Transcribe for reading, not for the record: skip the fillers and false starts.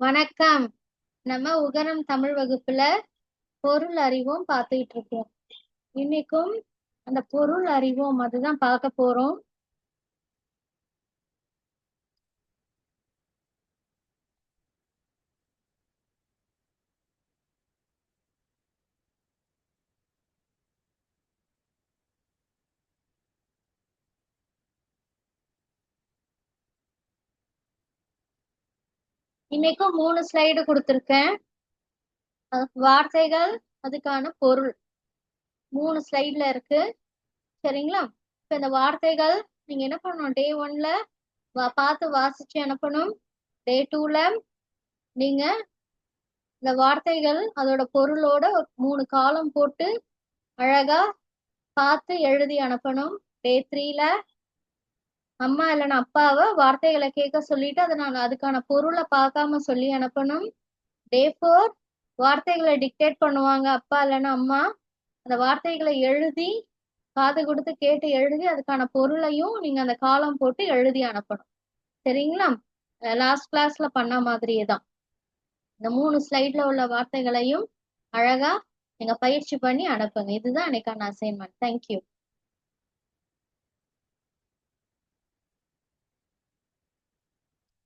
வணக்கம். நம்ம உகரம் தமிழ் வகுப்புல பொருள் அறிவோம் பார்த்துக்கிட்டு இருக்கோம். இன்னைக்கும் அந்த பொருள் அறிவோம் அதுதான் பார்க்க போறோம். இன்னைக்கும் 3 ஸ்லைடு கொடுத்துருக்கேன். வார்த்தைகள், அதுக்கான பொருள் 3 ஸ்லைட்ல இருக்கு. சரிங்களா? இப்ப இந்த வார்த்தைகள் நீங்க என்ன பண்ணணும், டே 1ல பார்த்து வாசிச்சு அனுப்பணும். டே 2ல நீங்க இந்த வார்த்தைகள் அதோட பொருளோட 3 காலம் போட்டு அழகா பார்த்து எழுதி அனுப்பணும். டே 3ல அம்மா இல்லைன்னா அப்பாவை வார்த்தைகளை கேட்க சொல்லிட்டு அதை நான் அதுக்கான பொருளை பார்க்காம சொல்லி அனுப்பணும். டே 4 வார்த்தைகளை டிக்டேட் பண்ணுவாங்க அப்பா இல்லைன்னா அம்மா. அந்த வார்த்தைகளை எழுதி காது கொடுத்து கேட்டு எழுதி அதுக்கான பொருளையும் நீங்க அந்த காலம் போட்டு எழுதி அனுப்பணும். சரிங்களா? லாஸ்ட் கிளாஸ்ல பண்ண மாதிரியே தான் இந்த 3 ஸ்லைட்ல உள்ள வார்த்தைகளையும் அழகா நீங்க பயிற்சி பண்ணி அனுப்புங்க. இதுதான் எனக்கான அசைன்மெண்ட். தேங்க்யூ.